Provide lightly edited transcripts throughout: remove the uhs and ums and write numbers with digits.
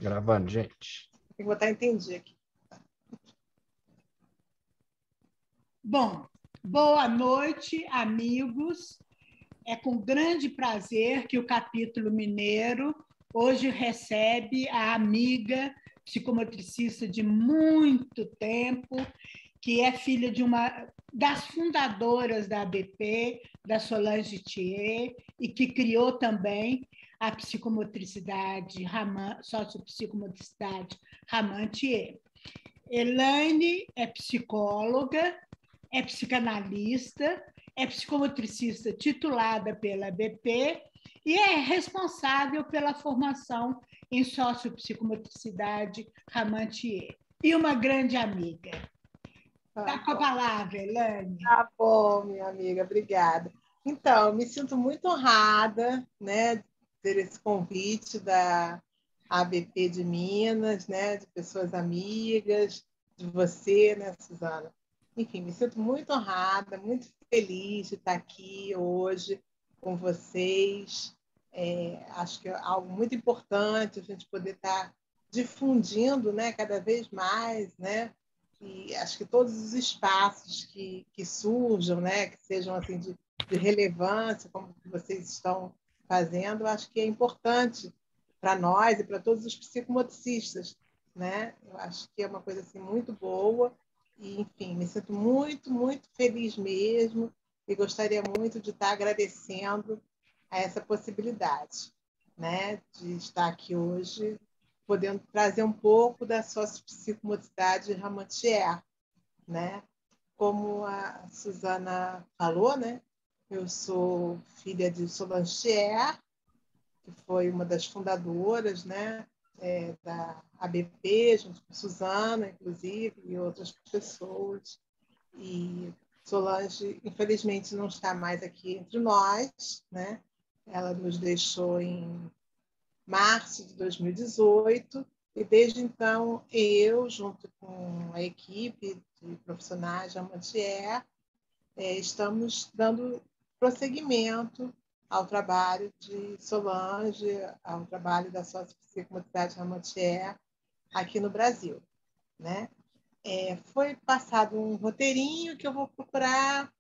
Gravando, gente. Tem que botar entendi aqui. Bom, boa noite, amigos. É com grande prazer que o Capítulo Mineiro hoje recebe a amiga psicomotricista de muito tempo, que é filha de uma das fundadoras da ABP, da Solange Thier, e que criou também a psicomotricidade, sociopsicomotricidade Ramã Thier. Elaine é psicóloga, é psicanalista, é psicomotricista titulada pela ABP e é responsável pela formação em sociopsicomotricidade Ramã Thier. E uma grande amiga. Está com a palavra, Elaine. Tá bom, minha amiga, obrigada. Então, me sinto muito honrada, né, de ter esse convite da ABP de Minas, né, de pessoas amigas, de você, né, Suzana? Enfim, me sinto muito honrada, muito feliz de estar aqui hoje com vocês. Acho que é algo muito importante a gente poder estar difundindo, né, cada vez mais, né? E acho que todos os espaços que surjam, né, que sejam assim de relevância, como vocês estão fazendo, acho que é importante para nós e para todos os psicomotricistas, né? Eu acho que é uma coisa assim muito boa e, enfim, me sinto muito, muito feliz mesmo e gostaria muito de estar agradecendo a essa possibilidade, né, de estar aqui hoje podendo trazer um pouco da sociopsicomotricidade Ramã Thier, né? Como a Suzana falou, né? Eu sou filha de Solange Thier, que foi uma das fundadoras, né, da ABP, junto com Suzana, inclusive, e outras pessoas. E Solange, infelizmente, não está mais aqui entre nós, né? Ela nos deixou em março de 2018, e desde então eu, junto com a equipe de profissionais da Mantier, estamos dando prosseguimento ao trabalho de Solange, ao trabalho da Sociopsicomotricidade Ramatier aqui no Brasil, né? Foi passado um roteirinho que eu vou procurar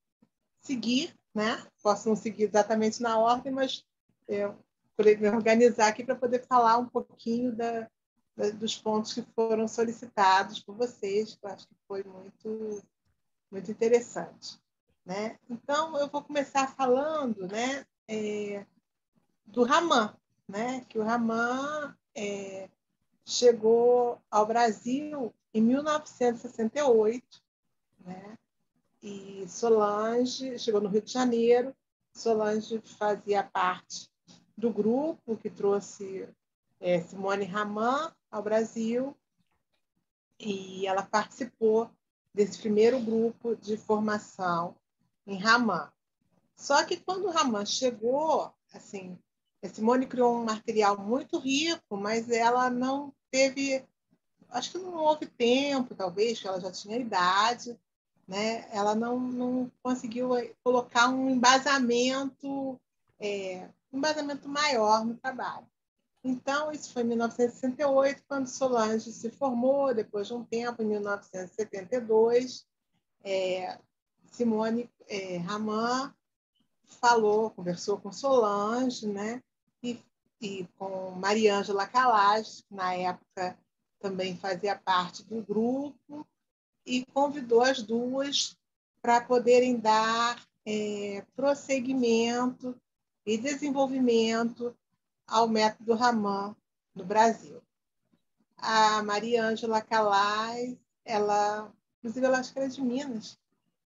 seguir, né? Posso não seguir exatamente na ordem, mas eu procurei me organizar aqui para poder falar um pouquinho dos pontos que foram solicitados por vocês, que eu acho que foi muito, muito interessante, né? Então, eu vou começar falando, né, do Ramã, né? Que o Ramã chegou ao Brasil em 1968, né? E Solange chegou no Rio de Janeiro. Solange fazia parte do grupo que trouxe Simone Ramã ao Brasil, e ela participou desse primeiro grupo de formação em Ramã. Só que quando o Ramã chegou, assim, a Simone criou um material muito rico, mas ela não teve, acho que não houve tempo, talvez, que ela já tinha idade, né? Ela não conseguiu colocar um embasamento maior no trabalho. Então, isso foi em 1968, quando Solange se formou, depois de um tempo, em 1972, Simone Ramã conversou com Solange, né? E com Mariângela Calage, que na época também fazia parte do grupo, e convidou as duas para poderem dar prosseguimento e desenvolvimento ao método Ramã no Brasil. A Mariângela Calais, inclusive, ela acho que era de Minas,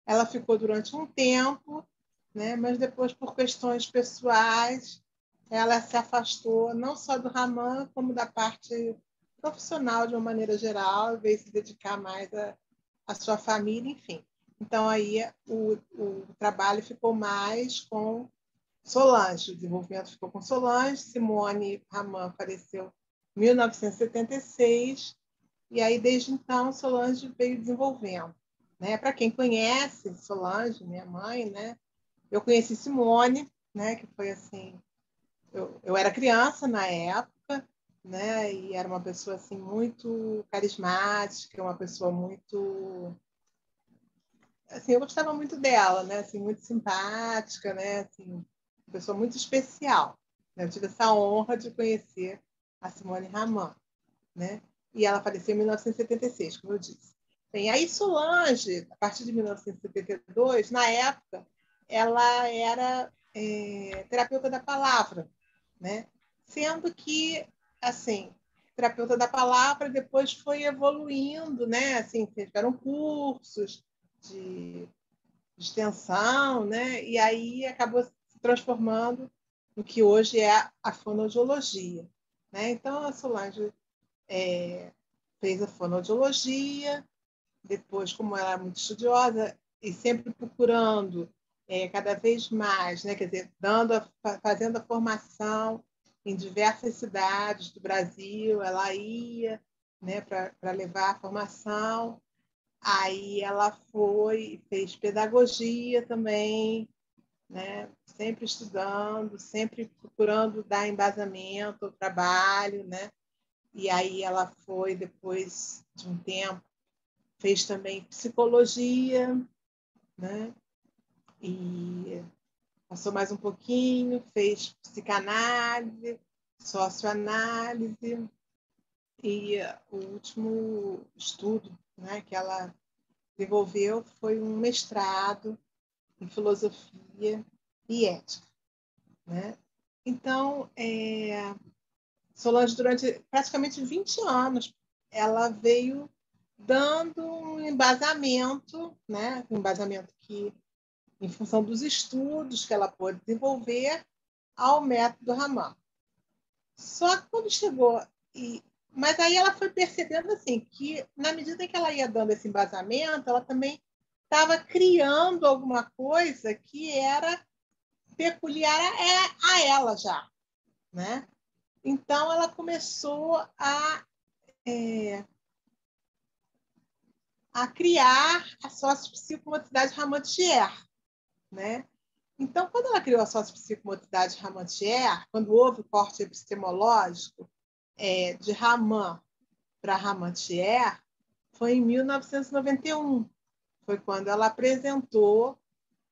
ela ficou durante um tempo, né, mas depois, por questões pessoais, ela se afastou não só do Ramã, como da parte profissional de uma maneira geral, veio se dedicar mais à sua família, enfim. Então, aí o trabalho ficou mais com Solange, o desenvolvimento ficou com Solange. Simone Ramã faleceu em 1976, e aí, desde então, Solange veio desenvolvendo. Né? Para quem conhece Solange, minha mãe, né? Eu conheci Simone, né? Que foi assim, eu era criança na época, né? E era uma pessoa assim muito carismática, uma pessoa muito assim, eu gostava muito dela, né? Assim, muito simpática, né? Assim, uma pessoa muito especial. Eu tive essa honra de conhecer a Simone Ramon, né? E ela faleceu em 1976, como eu disse. Bem, aí Solange, a partir de 1972, na época, ela era terapeuta da palavra, né? Sendo que, assim, terapeuta da palavra depois foi evoluindo, né? Assim, tiveram cursos de extensão, né? E aí acabou se transformando no que hoje é a fonoaudiologia, né? Então, a Solange fez a fonoaudiologia, depois, como ela era muito estudiosa e sempre procurando cada vez mais, né? Quer dizer, fazendo a formação em diversas cidades do Brasil, ela ia, né, para levar a formação. Aí ela foi, fez pedagogia também, né? Sempre estudando, sempre procurando dar embasamento ao trabalho, né? E aí ela foi, depois de um tempo, fez também psicologia, né? E passou mais um pouquinho, fez psicanálise, socioanálise, e o último estudo, né, que ela desenvolveu foi um mestrado em filosofia e ética, né? Então, Solange, durante praticamente 20 anos, ela veio dando um embasamento, né? Um embasamento que, em função dos estudos que ela pôde desenvolver, ao método Raman. Só que quando chegou mas aí ela foi percebendo assim que na medida que ela ia dando esse embasamento, ela também estava criando alguma coisa que era peculiar a ela já, né? Então ela começou a criar a sociopsicomotricidade Ramantier, né? Então, quando ela criou a sociopsicomotricidade Ramantier, quando houve o corte epistemológico de Raman para Ramantier, foi em 1991. Foi quando ela apresentou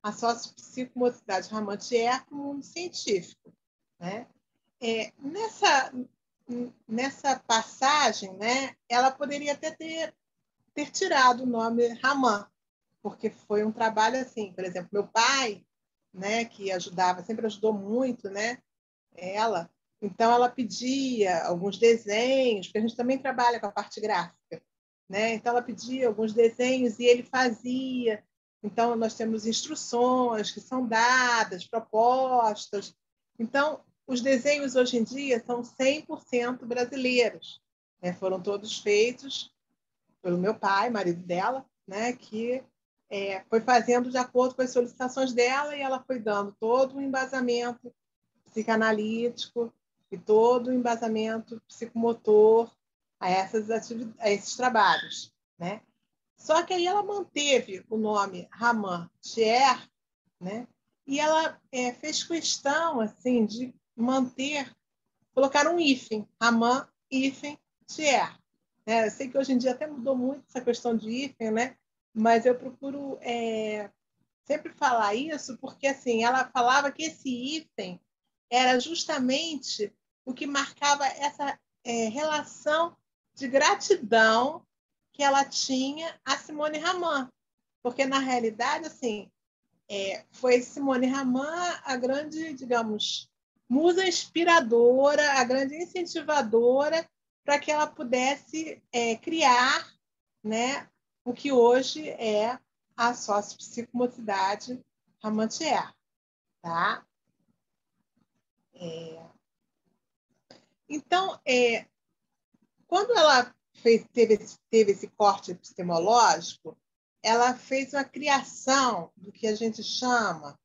a sociopsicomotricidade Ramantier como mundo científico, né? Nessa passagem, né, ela poderia até ter tirado o nome Raman, porque foi um trabalho assim, por exemplo, meu pai, né, que ajudava, sempre ajudou muito, né, ela, então ela pedia alguns desenhos, porque a gente também trabalha com a parte gráfica, né? Então ela pedia alguns desenhos e ele fazia. Então nós temos instruções que são dadas, propostas. Então os desenhos hoje em dia são 100% brasileiros, né? Foram todos feitos pelo meu pai, marido dela, né? Que foi fazendo de acordo com as solicitações dela e ela foi dando todo um embasamento psicanalítico e todo o embasamento psicomotor a esses trabalhos, né? Só que aí ela manteve o nome Raman Thier, né? E ela fez questão assim de colocar um hífen, Raman hífen Thier. Eu sei que hoje em dia até mudou muito essa questão de hífen, né? Mas eu procuro sempre falar isso porque assim ela falava que esse hífen era justamente o que marcava essa relação de gratidão que ela tinha a Simone Raman, porque na realidade assim foi Simone Raman a grande, digamos, musa inspiradora, a grande incentivadora para que ela pudesse criar, né, o que hoje é a sociopsicomotricidade Ramantier, tá? Então, quando ela teve esse corte epistemológico, ela fez uma criação do que a gente chama.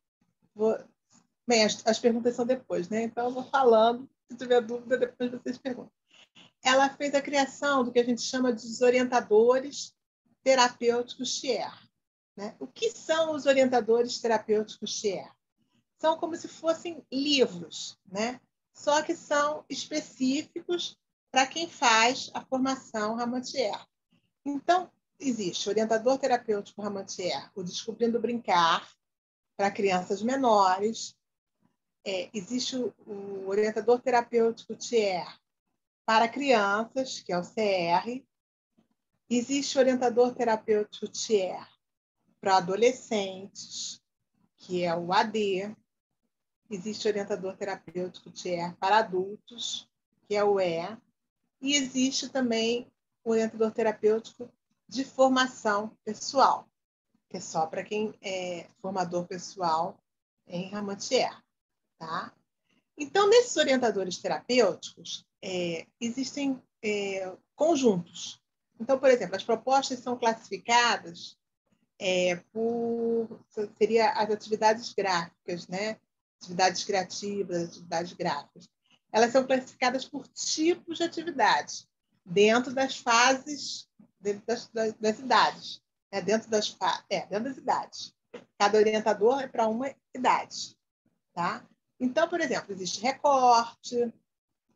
Bem, as perguntas são depois, né? Então eu vou falando, se tiver dúvida, depois vocês perguntam. Ela fez a criação do que a gente chama de orientadores terapêuticos Thier, né? O que são os orientadores terapêuticos Thier? São como se fossem livros, né? Só que são específicos para quem faz a formação Ramantier. Então, existe o orientador terapêutico Ramantier, o Descobrindo Brincar, para crianças menores. Existe o orientador terapêutico TIER para crianças, que é o CR. Existe o orientador terapêutico TIER para adolescentes, que é o AD. Existe o orientador terapêutico TIER para adultos, que é o E. E existe também o orientador terapêutico de formação pessoal, que é só para quem é formador pessoal em Ramantier. Tá? Então, nesses orientadores terapêuticos, existem conjuntos. Então, por exemplo, as propostas são classificadas seria as atividades gráficas, né? Atividades criativas, atividades gráficas. Elas são classificadas por tipos de atividade, dentro das fases, dentro das idades. Né? Dentro das idades. Cada orientador é para uma idade. Tá? Então, por exemplo, existe recorte,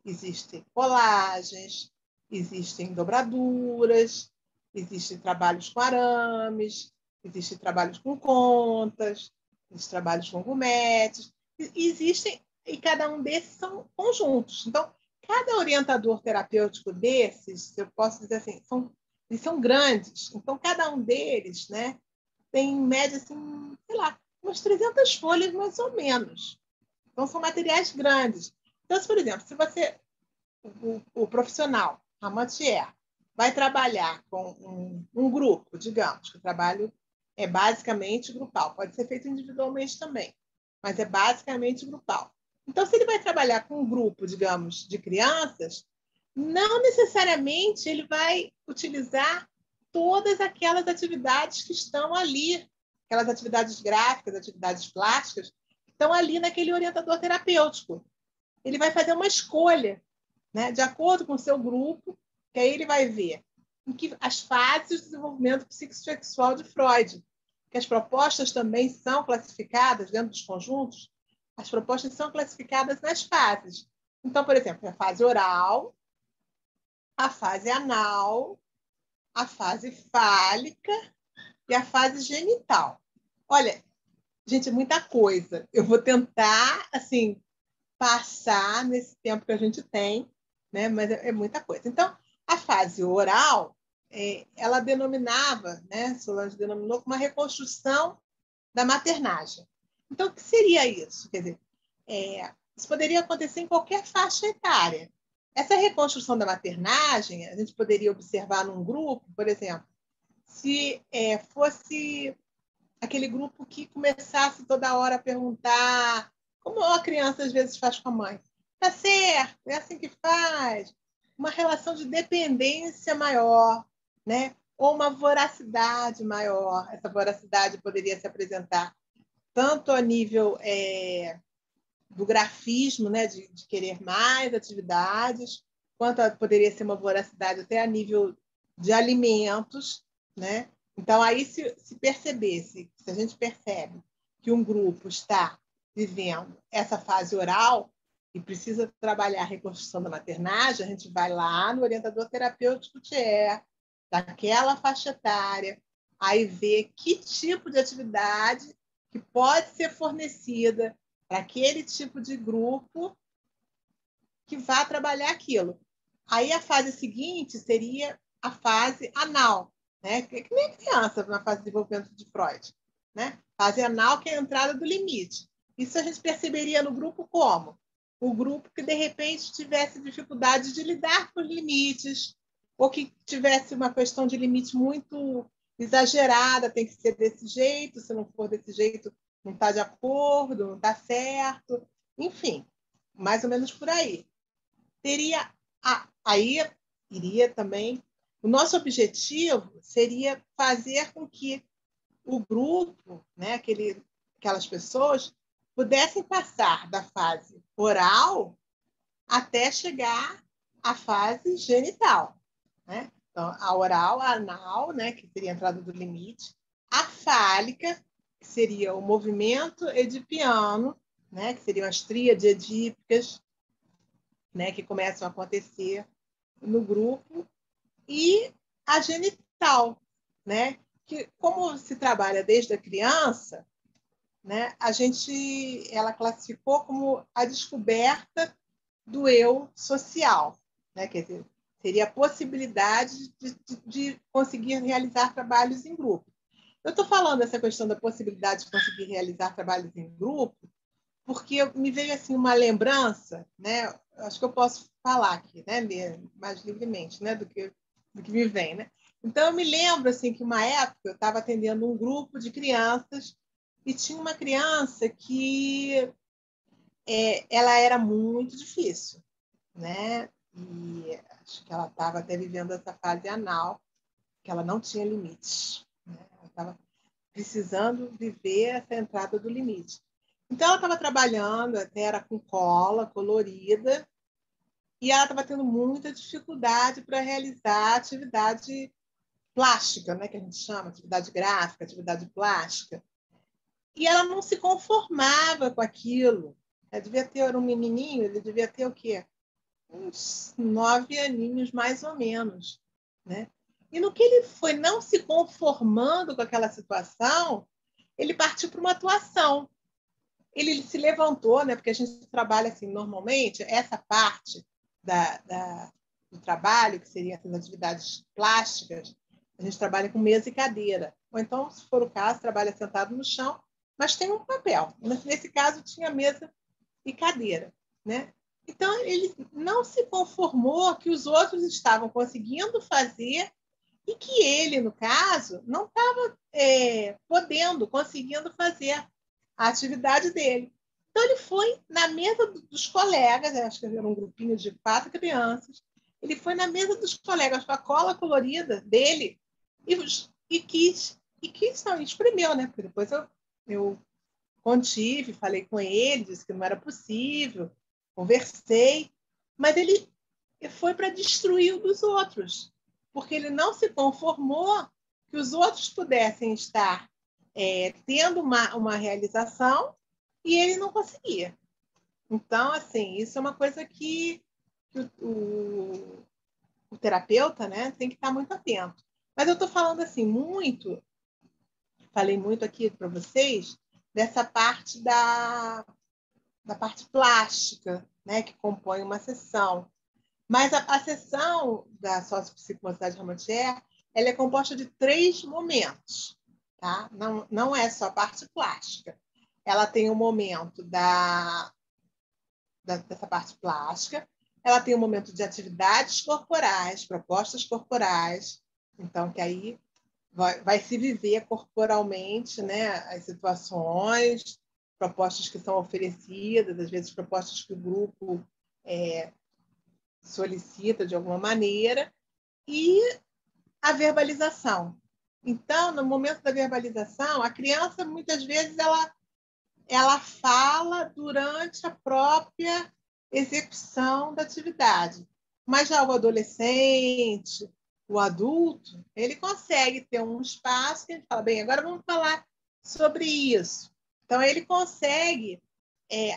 existem colagens, existem dobraduras, existem trabalhos com arames, existem trabalhos com contas, existem trabalhos com gometes, existem, e cada um desses são conjuntos. Então, cada orientador terapêutico desses, eu posso dizer assim, eles são grandes. Então, cada um deles, né, tem, em média, assim, sei lá, umas 300 folhas, mais ou menos. Então, são materiais grandes. Então, por exemplo, se você, o profissional, Ramantier, vai trabalhar com um grupo, digamos, que o trabalho é basicamente grupal. Pode ser feito individualmente também, mas é basicamente grupal. Então, se ele vai trabalhar com um grupo, digamos, de crianças, não necessariamente ele vai utilizar todas aquelas atividades que estão ali, aquelas atividades gráficas, atividades plásticas, que estão ali naquele orientador terapêutico. Ele vai fazer uma escolha, né, de acordo com o seu grupo, que aí ele vai ver em que as fases do desenvolvimento psicossexual de Freud, que as propostas também são classificadas dentro dos conjuntos, as propostas são classificadas nas fases. Então, por exemplo, a fase oral, a fase anal, a fase fálica e a fase genital. Olha, gente, é muita coisa. Eu vou tentar, assim, passar nesse tempo que a gente tem, né? Mas é muita coisa. Então, a fase oral, ela denominava, né? Solange denominou como uma reconstrução da maternagem. Então, o que seria isso? Quer dizer, isso poderia acontecer em qualquer faixa etária. Essa reconstrução da maternagem, a gente poderia observar num grupo, por exemplo, se fosse aquele grupo que começasse toda hora a perguntar, como a criança às vezes faz com a mãe, tá certo, é assim que faz, uma relação de dependência maior, né? Ou uma voracidade maior. Essa voracidade poderia se apresentar tanto a nível do grafismo, né? de querer mais atividades, quanto poderia ser uma voracidade até a nível de alimentos, né? Então, aí, se a gente percebe que um grupo está vivendo essa fase oral e precisa trabalhar a reconstrução da maternagem, a gente vai lá no orientador terapêutico daquela faixa etária, aí vê que tipo de atividade que pode ser fornecida para aquele tipo de grupo que vai trabalhar aquilo. Aí a fase seguinte seria a fase anal, né? Que nem criança na fase de desenvolvimento de Freud, né? Fase anal, que é a entrada do limite. Isso a gente perceberia no grupo como? O grupo que, de repente, tivesse dificuldade de lidar com os limites, ou que tivesse uma questão de limite muito exagerada, tem que ser desse jeito, se não for desse jeito, não está de acordo, não está certo. Enfim, mais ou menos por aí. Aí iria também. O nosso objetivo seria fazer com que o grupo, né, aquelas pessoas, pudessem passar da fase oral até chegar à fase genital. Né? Então, a oral, a anal, né, que seria a entrada do limite, a fálica, que seria o movimento edipiano, né, que seriam as tríades edípicas, né, que começam a acontecer no grupo, e a genital, né? Que, como se trabalha desde a criança, né, ela classificou como a descoberta do eu social, né? Quer dizer, seria a possibilidade de conseguir realizar trabalhos em grupo. Eu estou falando dessa questão da possibilidade de conseguir realizar trabalhos em grupo, porque me veio assim uma lembrança, né? Acho que eu posso falar aqui, né, mais livremente, né, do que me vem, né? Então eu me lembro assim que uma época eu estava atendendo um grupo de crianças e tinha uma criança que ela era muito difícil, né? E acho que ela estava até vivendo essa fase anal, que ela não tinha limites, né? Ela estava precisando viver essa entrada do limite. Então, ela estava trabalhando, até era com cola colorida, e ela estava tendo muita dificuldade para realizar atividade plástica, né, que a gente chama, atividade gráfica, atividade plástica. E ela não se conformava com aquilo. Ela devia ter, era um menininho, ele devia ter o quê? Uns 9 aninhos, mais ou menos, né? E no que ele foi não se conformando com aquela situação, ele partiu para uma atuação. Ele se levantou, né? Porque a gente trabalha assim, normalmente, essa parte do trabalho, que seriam as atividades plásticas, a gente trabalha com mesa e cadeira. Ou então, se for o caso, trabalha sentado no chão, mas tem um papel. Nesse caso, tinha mesa e cadeira, né? Então, ele não se conformou que os outros estavam conseguindo fazer e que ele, no caso, não estava conseguindo fazer a atividade dele. Então, ele foi na mesa dos colegas, acho que era um grupinho de 4 crianças, ele foi na mesa dos colegas com a cola colorida dele e não, espremeu, né? Porque depois eu contive, falei com ele, disse que não era possível, conversei, mas ele foi para destruir o dos outros, porque ele não se conformou que os outros pudessem estar tendo uma realização e ele não conseguia. Então, assim, isso é uma coisa que o terapeuta, né, tem que estar muito atento. Mas eu estou falando assim falei muito aqui para vocês dessa parte da parte plástica, né, que compõe uma sessão. Mas a sessão da sociopsicomotricidade Ramontier, ela é composta de 3 momentos, tá? Não é só a parte plástica. Ela tem o momento dessa parte plástica, ela tem o momento de atividades corporais, propostas corporais, então que aí vai se viver corporalmente, né, as situações, propostas que são oferecidas, às vezes propostas que o grupo solicita de alguma maneira, e a verbalização. Então, no momento da verbalização, a criança, muitas vezes, ela fala durante a própria execução da atividade. Mas já o adolescente, o adulto, ele consegue ter um espaço que ele fala, bem, agora vamos falar sobre isso. Então, ele consegue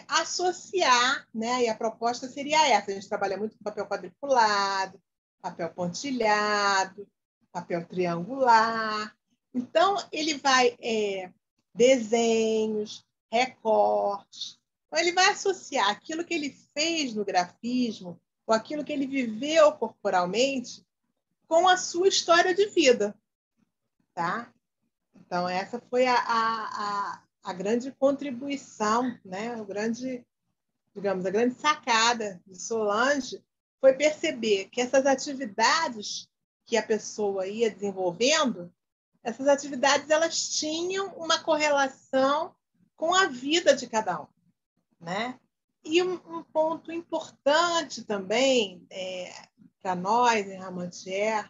associar, né? E a proposta seria essa. A gente trabalha muito com papel quadriculado, papel pontilhado, papel triangular. Então, ele vai desenhos, recortes. Então, ele vai associar aquilo que ele fez no grafismo, ou aquilo que ele viveu corporalmente, com a sua história de vida. Tá? Então, essa foi a grande contribuição, né? A grande sacada de Solange foi perceber que essas atividades que a pessoa ia desenvolvendo, essas atividades elas tinham uma correlação com a vida de cada um, né? E um ponto importante também para nós em Ramantier,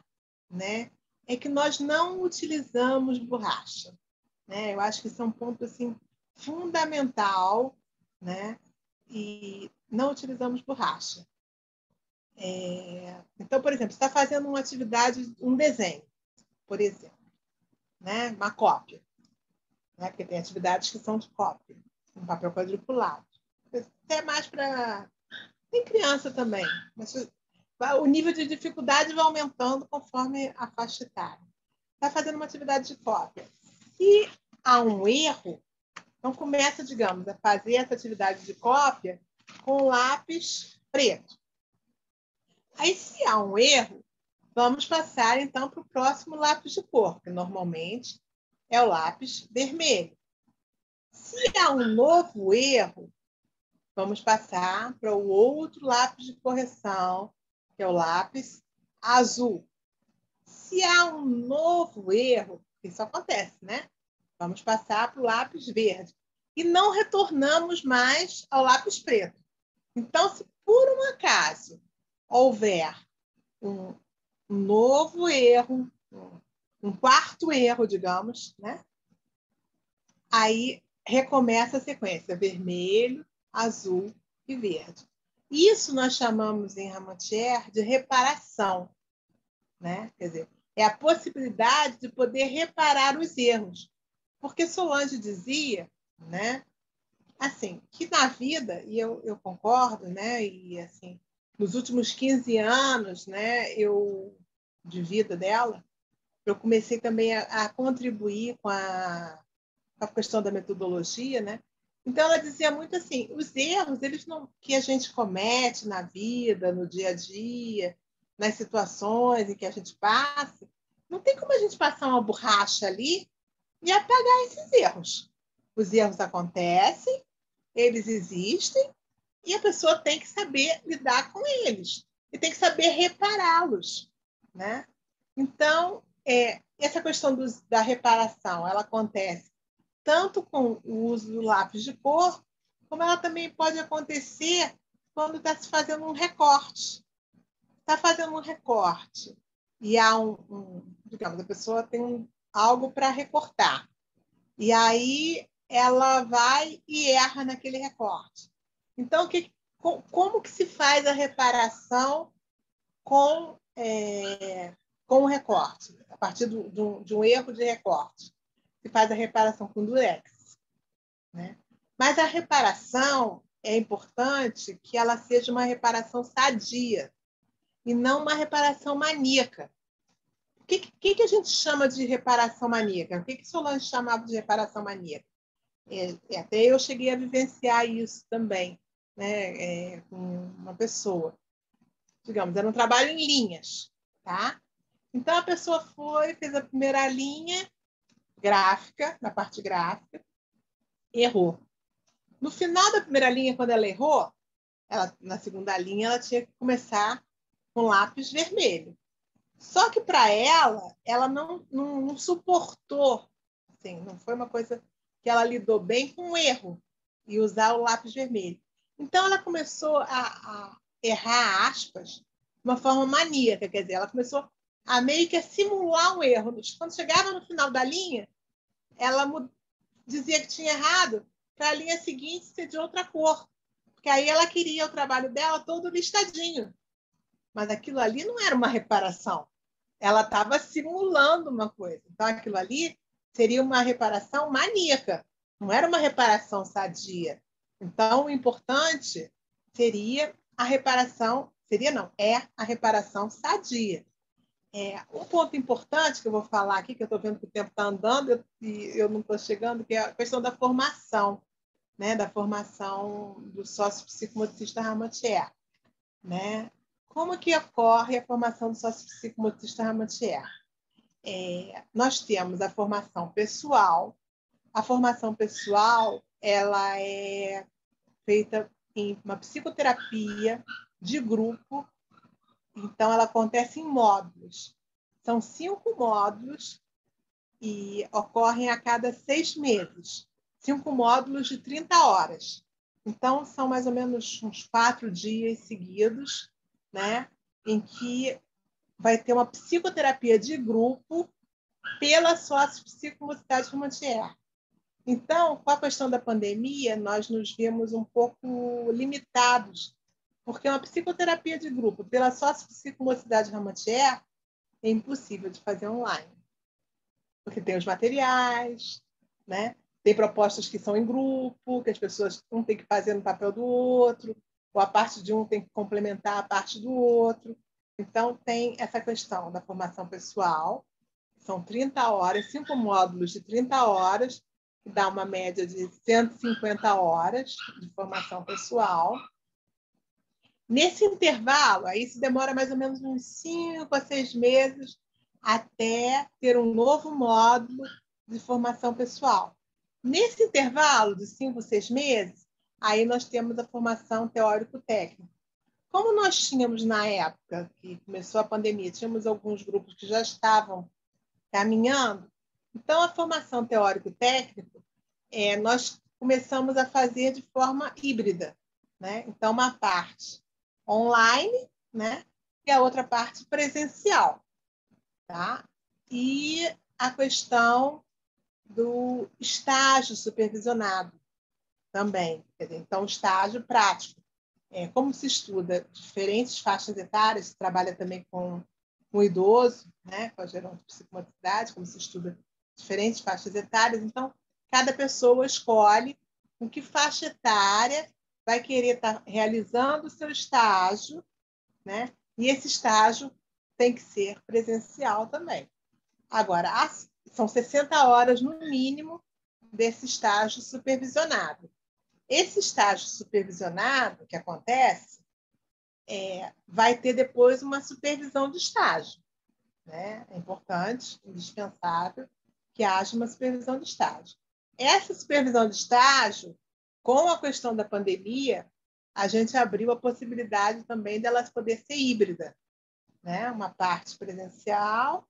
né, é que nós não utilizamos borracha, né? Eu acho que isso é um ponto assim fundamental, né? E não utilizamos borracha. Então, por exemplo, você está fazendo uma atividade, um desenho, por exemplo, né? Uma cópia, né? Porque tem atividades que são de cópia, um papel quadriculado. Até mais para... Tem criança também, mas o nível de dificuldade vai aumentando conforme a faixa etária. Está fazendo uma atividade de cópia. Se há um erro, então começa, digamos, a fazer essa atividade de cópia com lápis preto. Aí, se há um erro, vamos passar, então, para o próximo lápis de cor, que normalmente é o lápis vermelho. Se há um novo erro, vamos passar para o outro lápis de correção, que é o lápis azul. Se há um novo erro, isso acontece, né? Vamos passar para o lápis verde. E não retornamos mais ao lápis preto. Então, se por um acaso houver um novo erro, um quarto erro, digamos, né? Aí recomeça a sequência: vermelho, azul e verde. Isso nós chamamos em Ramontier de reparação, né? Quer dizer, é a possibilidade de poder reparar os erros. Porque Solange dizia, né, assim, que na vida, e eu concordo, né, e assim, nos últimos 15 anos, né, de vida dela, eu comecei também a contribuir com a questão da metodologia, né? Então ela dizia muito assim, os erros, eles não, que a gente comete na vida, no dia a dia, nas situações em que a gente passa, não tem como a gente passar uma borracha ali e apagar esses erros. Os erros acontecem, eles existem e a pessoa tem que saber lidar com eles e tem que saber repará-los, né? Então, essa questão da reparação, ela acontece tanto com o uso do lápis de cor, como ela também pode acontecer quando está se fazendo um recorte. Está fazendo um recorte e há digamos, a pessoa tem algo para recortar. E aí ela vai e erra naquele recorte. Então, como que se faz a reparação com o recorte? A partir de um erro de recorte. Se faz a reparação com durex, né? Mas a reparação é importante que ela seja uma reparação sadia e não uma reparação maníaca. O que a gente chama de reparação maníaca? O que Solange chamava de reparação maníaca? Até eu cheguei a vivenciar isso também, né, com uma pessoa. Digamos, era um trabalho em linhas, tá? Então, a pessoa fez a primeira linha gráfica, na parte gráfica, errou. No final da primeira linha, quando ela errou, na segunda linha, ela tinha que começar com lápis vermelho. Só que, para ela não suportou, assim, não foi uma coisa que ela lidou bem com o erro e usar o lápis vermelho. Então, ela começou a errar aspas de uma forma maníaca, quer dizer, ela começou a meio que simular um erro. Quando chegava no final da linha, ela dizia que tinha errado para a linha seguinte ser de outra cor, porque aí ela queria o trabalho dela todo listadinho. Mas aquilo ali não era uma reparação. Ela estava simulando uma coisa. Então, aquilo ali seria uma reparação maníaca, não era uma reparação sadia. Então, o importante seria a reparação, é a reparação sadia. Um ponto importante que eu vou falar aqui, que eu estou vendo que o tempo está andando e eu não estou chegando, que é a questão da formação, né? Da formação do sócio psicomotricista Ramontier, né? Como que ocorre a formação do sócio psicomotricista Ramontier? Nós temos a formação pessoal. A formação pessoal ela é feita em uma psicoterapia de grupo. Então, ela acontece em módulos. São 5 módulos e ocorrem a cada 6 meses. 5 módulos de 30 horas. Então, são mais ou menos uns 4 dias seguidos, né, em que vai ter uma psicoterapia de grupo pela sócio-psicomotricidade Ramontier. Então, com a questão da pandemia, nós nos vimos um pouco limitados, porque uma psicoterapia de grupo pela sócio-psicomotricidade Ramontier é impossível de fazer online. Porque tem os materiais, né? Tem propostas que são em grupo, que as pessoas um tem que fazer no papel do outro. ou a parte de um tem que complementar a parte do outro. Então, tem essa questão da formação pessoal, são 30 horas, 5 módulos de 30 horas, que dá uma média de 150 horas de formação pessoal. Nesse intervalo, aí isso demora mais ou menos uns 5 a 6 meses até ter um novo módulo de formação pessoal. Nesse intervalo de 5 a 6 meses, aí nós temos a formação teórico-técnica. Como nós tínhamos, na época que começou a pandemia, tínhamos alguns grupos que já estavam caminhando, então a formação teórico-técnica, nós começamos a fazer de forma híbrida, né? Então, uma parte online, né? E a outra parte presencial, tá? E a questão do estágio supervisionado também. Então, estágio prático. Como se estuda diferentes faixas etárias, se trabalha também com o idoso, né? Com a gerontopsicomotricidade, como se estuda diferentes faixas etárias. Então, cada pessoa escolhe com que faixa etária vai querer estar realizando o seu estágio, né? E esse estágio tem que ser presencial também. Agora, são 60 horas no mínimo desse estágio supervisionado. Esse estágio supervisionado que acontece vai ter depois uma supervisão de estágio, né? É importante, indispensável, que haja uma supervisão de estágio. Essa supervisão de estágio, com a questão da pandemia, a gente abriu a possibilidade também delas poder ser híbrida, né? Uma parte presencial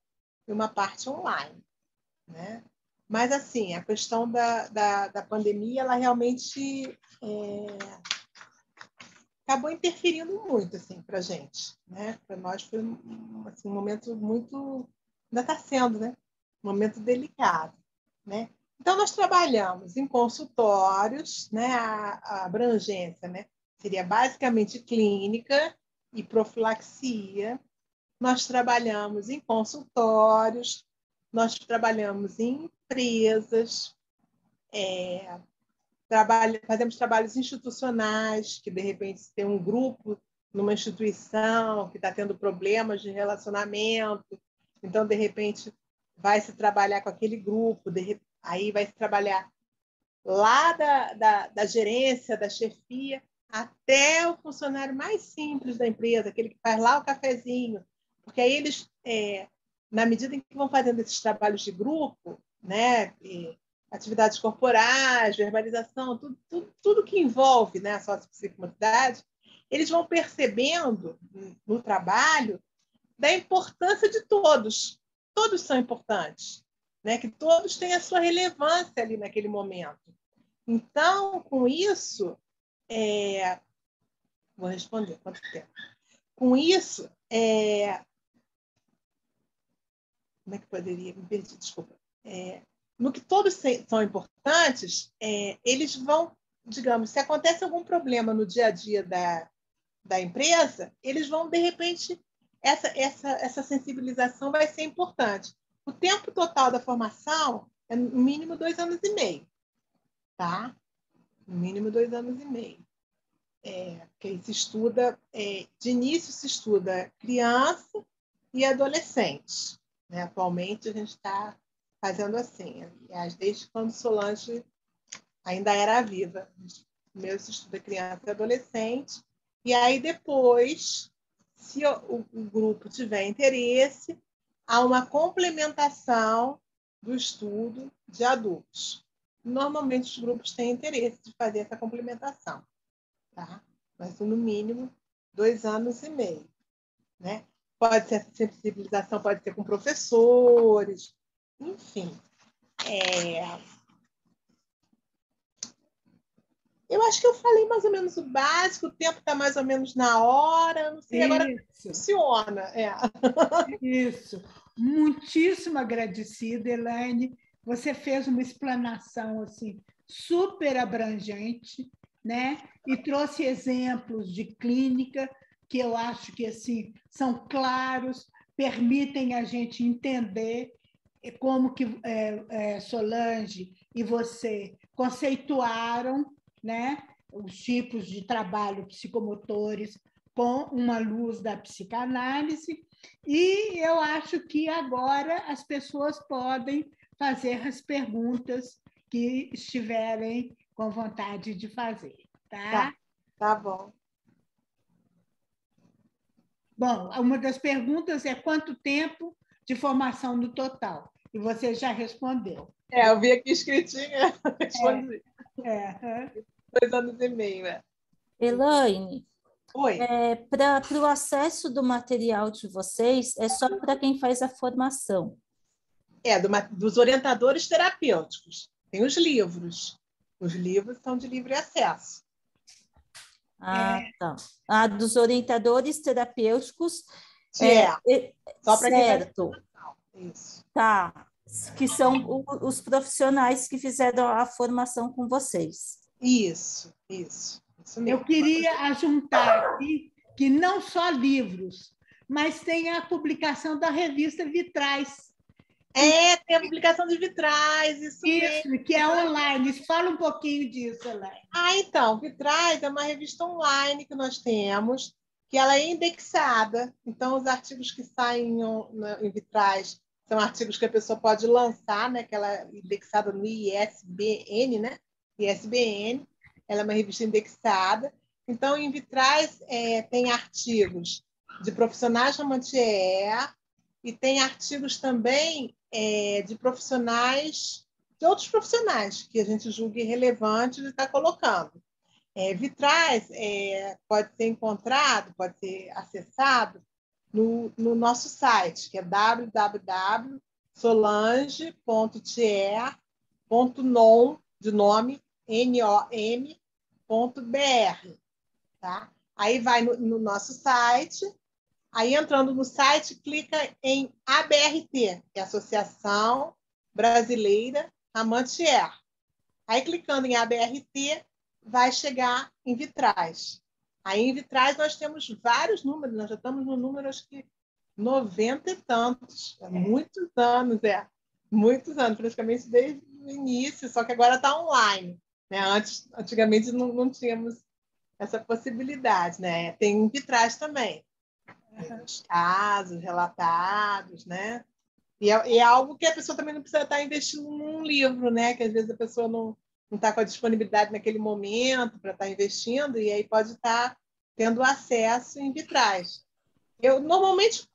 e uma parte online, né? Mas, assim, a questão da pandemia, ela realmente acabou interferindo muito assim, para a gente, né? Para nós foi assim, um momento muito... Ainda está sendo, né? Um momento delicado, né? Então, nós trabalhamos em consultórios, né? A abrangência, né? Seria basicamente clínica e profilaxia. Nós trabalhamos em consultórios, nós trabalhamos em empresas, fazemos trabalhos institucionais, que de repente tem um grupo numa instituição que está tendo problemas de relacionamento, então de repente vai se trabalhar com aquele grupo, aí vai se trabalhar lá da gerência, da chefia, até o funcionário mais simples da empresa, aquele que faz lá o cafezinho, porque aí eles, na medida em que vão fazendo esses trabalhos de grupo, né, atividades corporais, verbalização, tudo que envolve, né, a sociopsicomotricidade, eles vão percebendo no trabalho da importância de todos. Todos são importantes, né, que todos têm a sua relevância ali naquele momento. Então, com isso, vou responder quanto tempo. Com isso, como é que poderia? Me perdi, desculpa. No que todos são importantes, eles vão, digamos, se acontece algum problema no dia a dia da empresa, eles vão, de repente, essa sensibilização vai ser importante. O tempo total da formação é no mínimo 2 anos e meio, tá? No mínimo 2 anos e meio. Que aí se estuda, de início se estuda criança e adolescente, né? Atualmente a gente está fazendo assim, aliás, desde quando Solange ainda era viva. Primeiro se estuda criança e adolescente, e aí depois, se o grupo tiver interesse, há uma complementação do estudo de adultos. Normalmente os grupos têm interesse de fazer essa complementação, tá? Mas no mínimo 2 anos e meio, né? Pode ser sensibilização, pode ser com professores, enfim. Eu acho que eu falei mais ou menos o básico, o tempo está mais ou menos na hora, não sei, agora funciona. Isso. Muitíssimo agradecida, Elaine. Você fez uma explanação assim, super abrangente, né? E trouxe exemplos de clínica que eu acho que assim, são claros, permitem a gente entender como que Solange e você conceituaram, né, os tipos de trabalho psicomotores com uma luz da psicanálise, e eu acho que agora as pessoas podem fazer as perguntas que estiverem com vontade de fazer, tá? Tá bom. Bom, uma das perguntas é quanto tempo de formação no total? E você já respondeu. Eu vi aqui escritinha, respondi. 2 anos e meio. Elaine, Oi. Para o acesso do material de vocês, é só para quem faz a formação. Dos orientadores terapêuticos. Tem os livros. Os livros são de livre acesso. Tá. Dos orientadores terapêuticos. Só para quem faz certo. Isso. Tá. Que são os profissionais que fizeram a formação com vocês. Isso mesmo. Eu queria ajuntar aqui que não só livros, mas tem a publicação da revista Vitrais. Tem a publicação de Vitrais, isso mesmo. Que é online. Fala um pouquinho disso, Elaine. Então, Vitrais é uma revista online que nós temos, que ela é indexada. Então, os artigos que saem em Vitrais são artigos que a pessoa pode lançar, né? Que ela é indexada no ISBN, né? ISBN, ela é uma revista indexada. Então, em Vitrais tem artigos de profissionais Ramantier e tem artigos também de profissionais, de outros profissionais que a gente julgue relevante de estar colocando. Vitrais pode ser encontrado, pode ser acessado no nosso site, que é www.solange.tier.nom, de nome, nom.br. Tá? Aí vai no nosso site, aí entrando no site, clica em ABRT, que é a Associação Brasileira Ramantier. Aí, clicando em ABRT, vai chegar em Vitrais. Aí, em Vitrais, nós temos vários números, nós já estamos no número, acho que 90 e tantos. Muitos anos, muitos anos, praticamente desde o início, só que agora está online. Né? Antigamente não tínhamos essa possibilidade. Né? Tem Vitrais também. Os casos relatados, né? E é algo que a pessoa também não precisa estar investindo num livro, né? Que às vezes a pessoa não está com a disponibilidade naquele momento para estar investindo, e aí pode estar tendo acesso em Vitrais. Normalmente,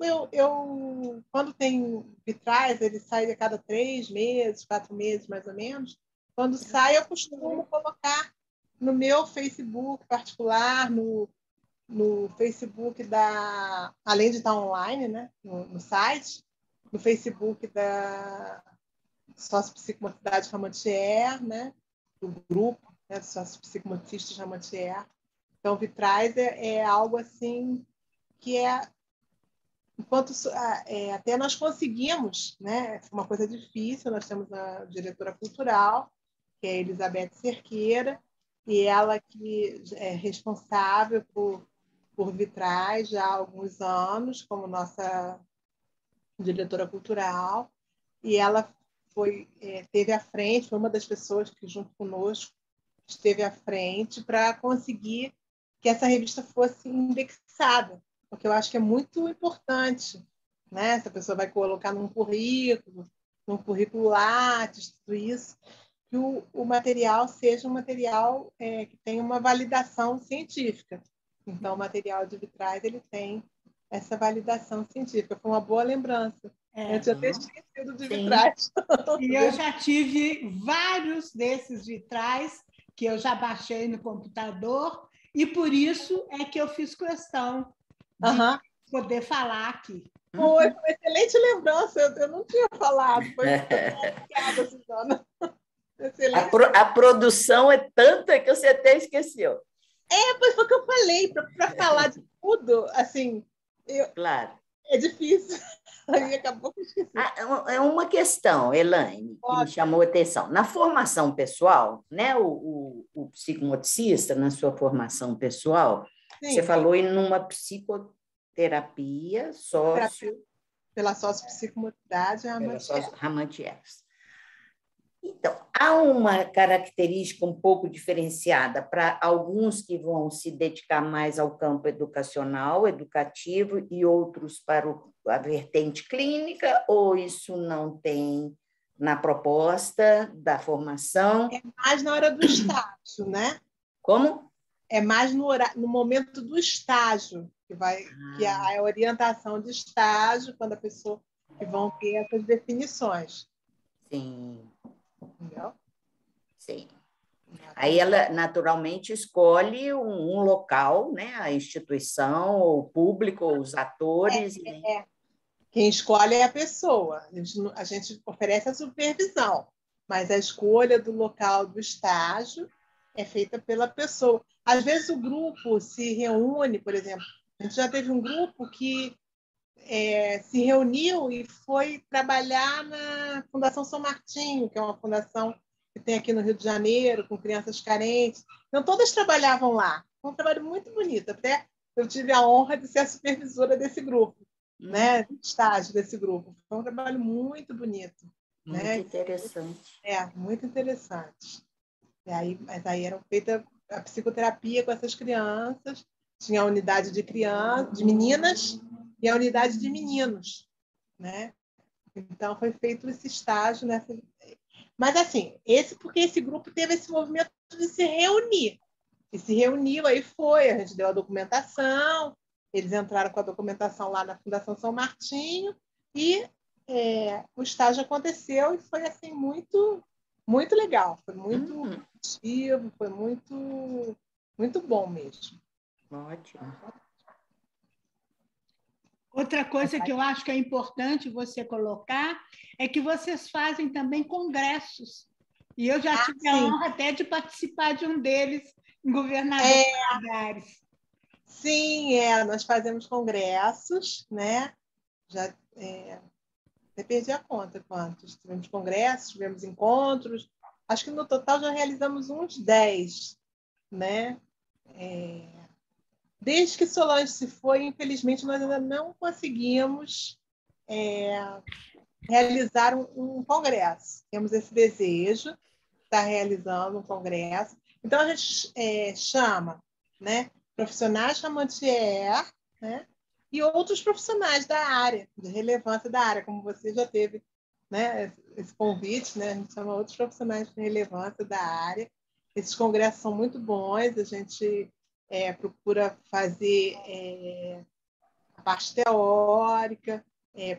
quando tem Vitrais, ele sai a cada 3 meses, 4 meses, mais ou menos. Quando sai, eu costumo colocar no meu Facebook particular, no Facebook além de estar online, né? no site, no Facebook da Sócio-Psicomotricidade Ramantier, né? Do grupo, né? Dos Sócio-Psicomotricistas Ramantier. Então, Vitrais é algo assim que enquanto até nós conseguimos, né? Uma coisa difícil, nós temos a diretora cultural, que é a Elizabeth Cerqueira, e ela que é responsável por Vitrais já há alguns anos, como nossa diretora cultural, e ela teve à frente, foi uma das pessoas que, junto conosco, esteve à frente para conseguir que essa revista fosse indexada, porque eu acho que é muito importante, né? Essa pessoa vai colocar num currículo Lattes, tudo isso, que o material seja um material que tenha uma validação científica. Então, o material de Vitrais ele tem essa validação científica. Foi uma boa lembrança. Eu tinha até esquecido de Vitrais. E eu já tive vários desses Vitrais que eu já baixei no computador, e por isso é que eu fiz questão de poder falar aqui. Foi uma excelente lembrança. Eu não tinha falado. Foi obrigada, Suzana. A produção é tanta que você até esqueceu. Pois foi o que eu falei, para falar de tudo, assim, claro. É difícil. Aí acabou que esqueci. É uma questão, Elaine, que me chamou a atenção. Na formação pessoal, né, o psicomotricista, na sua formação pessoal, sim, você falou em uma psicoterapia pela sócio-psicomotricidade Ramantier. Então, há uma característica um pouco diferenciada para alguns que vão se dedicar mais ao campo educacional, educativo, e outros para a vertente clínica, ou isso não tem na proposta da formação? É mais na hora do estágio, né? Como? É mais no momento do estágio que a orientação de estágio, quando a pessoa que vão ter essas definições. Sim. Entendeu? Sim. Aí ela naturalmente escolhe um local, né? A instituição, ou o público, ou os atores. Quem escolhe é a pessoa. A gente oferece a supervisão, mas a escolha do local do estágio é feita pela pessoa. Às vezes o grupo se reúne, por exemplo, a gente já teve um grupo que se reuniu e foi trabalhar na Fundação São Martinho, que é uma fundação que tem aqui no Rio de Janeiro, com crianças carentes. Então, todas trabalhavam lá. Foi um trabalho muito bonito. Até eu tive a honra de ser a supervisora desse grupo, né? Estágio desse grupo. Foi um trabalho muito bonito. Muito né? interessante. Muito interessante. Mas aí era feita a psicoterapia com essas crianças. Tinha a unidade de meninas e a unidade de meninos, né? Então foi feito esse estágio nessa. Mas assim, porque esse grupo teve esse movimento de se reunir. E se reuniu, aí foi, a gente deu a documentação, eles entraram com a documentação lá na Fundação São Martinho e o estágio aconteceu e foi assim muito muito legal, foi muito positivo, foi muito bom mesmo. Ótimo. Outra coisa que eu acho que é importante você colocar é que vocês fazem também congressos. E eu já tive a honra até de participar de um deles em Governador Valadares. Sim, nós fazemos congressos, né? Já até perdi a conta quantos. Tivemos congressos, tivemos encontros. Acho que no total já realizamos uns 10, né? Desde que Solange se foi, infelizmente, nós ainda não conseguimos realizar um congresso. Temos esse desejo de estar realizando um congresso. Então, a gente chama, né, profissionais Chamantier, né, e outros profissionais da área, de relevância da área, como você já teve, né, esse convite, né, a gente chama outros profissionais de relevância da área. Esses congressos são muito bons, a gente procura fazer a parte teórica,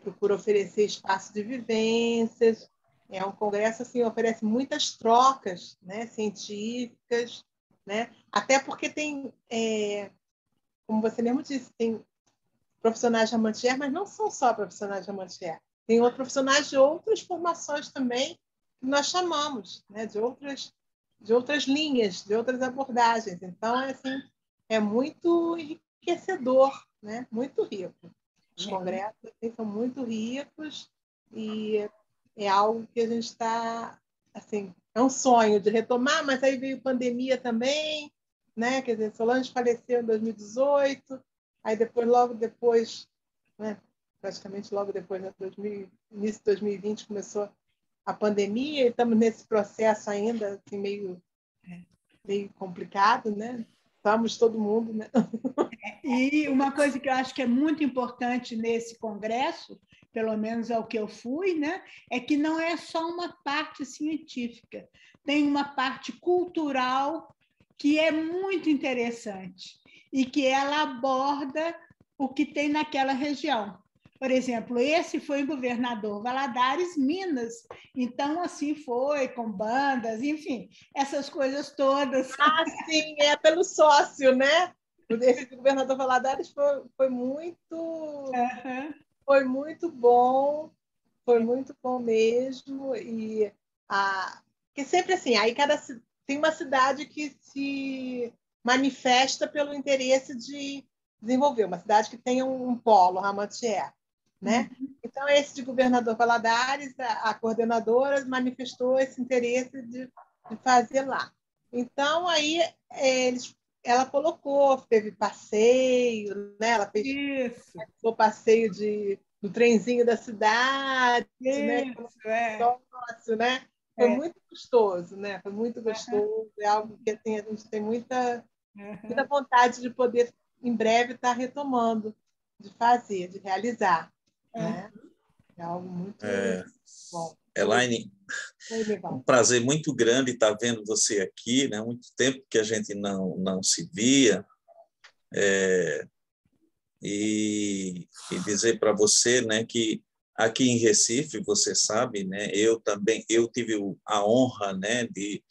procura oferecer espaço de vivências. É um congresso assim, oferece muitas trocas, né, científicas, né? Até porque tem, como você mesmo disse, tem profissionais de Chamantier, mas não são só profissionais de Chamantier. Tem outros profissionais de outras formações também que nós chamamos, né, de outras linhas, de outras abordagens. Então, assim, é muito enriquecedor, né? Muito rico. Os congressos assim, são muito ricos e é algo que a gente está, assim, é um sonho de retomar, mas aí veio pandemia também, né? Quer dizer, Solange faleceu em 2018, aí logo depois, né? Praticamente logo depois, né? Início de 2020 começou a pandemia e estamos nesse processo ainda assim, meio complicado, né? Estamos todo mundo, né? E uma coisa que eu acho que é muito importante nesse congresso, pelo menos ao que eu fui, né, é que não é só uma parte científica, tem uma parte cultural que é muito interessante e que ela aborda o que tem naquela região. Por exemplo, esse foi em Governador Valadares, Minas. Então, assim foi, com bandas, enfim, essas coisas todas. Ah, sim, pelo sócio, né? Esse Governador Valadares foi muito bom, foi muito bom mesmo. E que sempre assim, aí tem uma cidade que se manifesta pelo interesse de desenvolver, uma cidade que tenha um polo, Ramatier, né? Então, esse de Governador Valadares, a coordenadora manifestou esse interesse de fazer lá. Então, aí ela colocou, teve passeio, né? Ela fez o passeio do trenzinho da cidade, né? Nossa, né? foi muito gostoso, né? Foi muito gostoso, é algo que assim, a gente tem muita vontade de poder, em breve, estar retomando, de fazer, de realizar. Né? É algo muito bom. Elaine, um prazer muito grande estar vendo você aqui, né? Muito tempo que a gente não se via. E dizer para você, né, que aqui em Recife, você sabe, né, eu tive a honra, né, de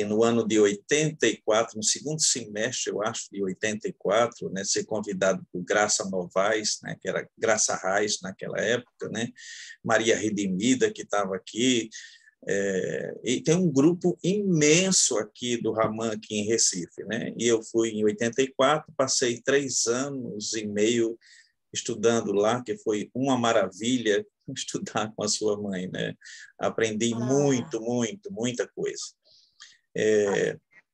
no ano de 84, no segundo semestre, eu acho, de 84, né, ser convidado por Graça Novaes, né, que era Graça Reis naquela época, né, Maria Redimida, que estava aqui, e tem um grupo imenso aqui do Ramã, aqui em Recife, né, e eu fui em 84, passei 3 anos e meio estudando lá, que foi uma maravilha estudar com a sua mãe, né, aprendi muita coisa.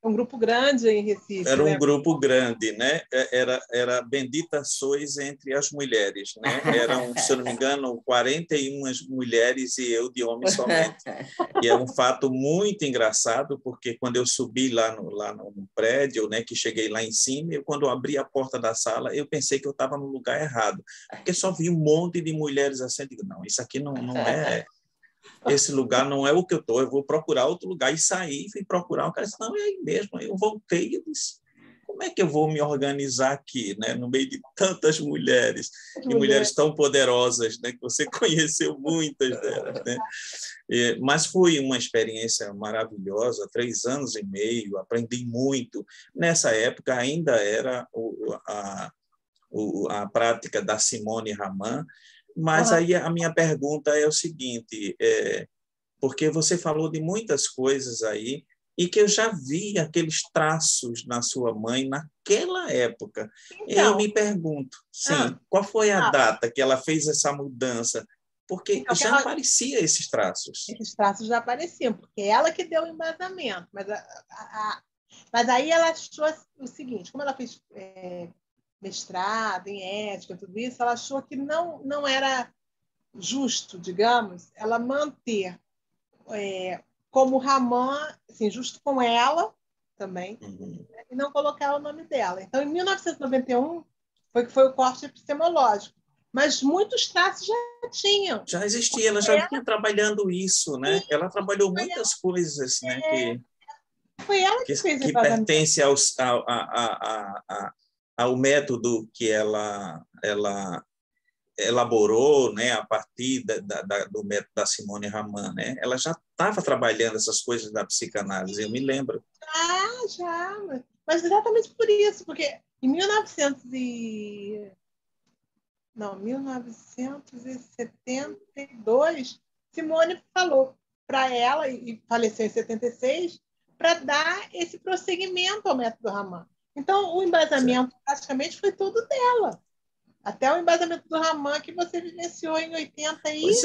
Um grupo grande em Recife. Era um né? grupo grande, né? Era Bendita Sois entre as mulheres, né? Eram, se eu não me engano, 41 mulheres e eu de homem somente. E é um fato muito engraçado, porque quando eu subi lá no prédio, né, que cheguei lá em cima, quando eu abri a porta da sala, eu pensei que eu estava no lugar errado, porque só vi um monte de mulheres assim, eu digo, não, isso aqui não é... Esse lugar não é o que eu vou procurar outro lugar. E saí, fui procurar, o cara disse, não, é aí mesmo. Aí eu voltei e disse, como é que eu vou me organizar aqui, né, no meio de tantas mulheres, e mulheres tão poderosas, né, que você conheceu muitas delas, né? Mas foi uma experiência maravilhosa, 3 anos e meio, aprendi muito. Nessa época ainda era a prática da Simone Ramã. Mas aí a minha pergunta é o seguinte, porque você falou de muitas coisas aí e que eu já vi aqueles traços na sua mãe naquela época. Então, e eu me pergunto, qual foi a data que ela fez essa mudança? Porque então, já aparecia esses traços. Esses traços já apareciam, porque ela que deu o embasamento. Mas aí ela achou o seguinte, como ela fez... mestrado em ética, tudo isso, ela achou que não era justo, digamos, ela manter como Ramã, assim, justo com ela também, né, e não colocar o nome dela. Então, em 1991, foi o corte epistemológico, mas muitos traços já tinham. Já existia, ela já vinha trabalhando isso, né? Sim, ela trabalhou muitas coisas, né? Foi ela que fez que pertence ao método que ela elaborou, né, a partir do método da Simone Ramã, né? Ela já estava trabalhando essas coisas da psicanálise, eu me lembro. Já. Mas exatamente por isso, porque em 1972, Simone falou para ela, e faleceu em 76, para dar esse prosseguimento ao método Ramã. Então, o embasamento praticamente foi todo dela. Até o embasamento do Ramã que você vivenciou em 80 aí. Pois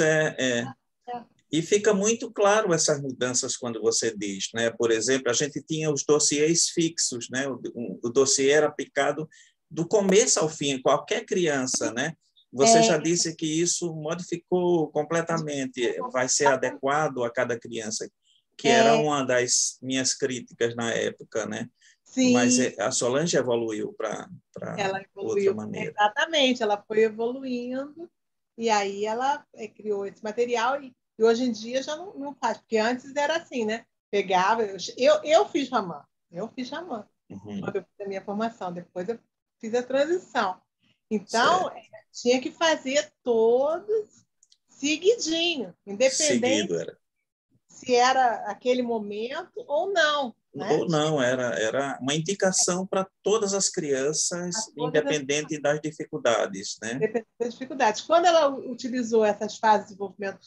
E fica muito claro essas mudanças quando você diz, né? Por exemplo, a gente tinha os dossiês fixos, né? O dossiê era aplicado do começo ao fim, qualquer criança, né? Você já disse que isso modificou completamente, vai ser adequado a cada criança, que era uma das minhas críticas na época, né? Sim. Mas a Solange evoluiu para outra maneira. Exatamente, ela foi evoluindo e aí ela criou esse material e hoje em dia já não faz, porque antes era assim, né? Pegava, eu fiz Ramã, quando eu fiz a minha formação, depois eu fiz a transição. Então, tinha que fazer todos seguidinho, independente se era aquele momento ou não. Né? Ou não, era uma indicação para todas as crianças, independente das dificuldades. Né? Independente das dificuldades. Quando ela utilizou essas fases de desenvolvimento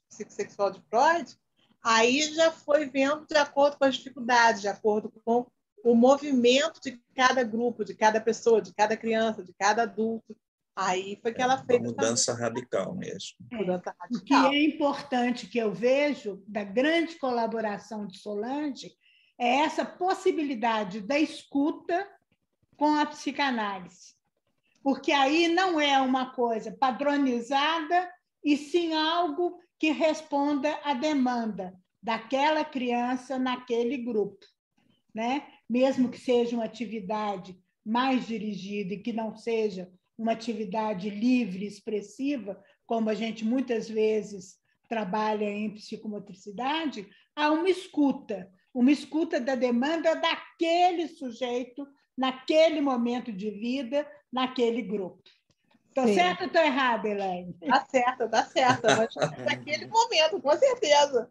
psicossexual de Freud, aí já foi vendo de acordo com as dificuldades, de acordo com o movimento de cada grupo, de cada pessoa, de cada criança, de cada adulto. Aí foi que ela fez uma mudança radical mesmo. Mudança radical. O que é importante que eu vejo da grande colaboração de Solange é essa possibilidade da escuta com a psicanálise. Porque aí não é uma coisa padronizada, e sim algo que responda à demanda. daquela criança naquele grupo, né? Mesmo que seja uma atividade mais dirigida e que não seja uma atividade livre, expressiva, como a gente muitas vezes trabalha em psicomotricidade, há uma escuta da demanda daquele sujeito, naquele momento de vida, naquele grupo. Estou certo ou estou errada, Elaine? Está certa, mas naquele momento, com certeza.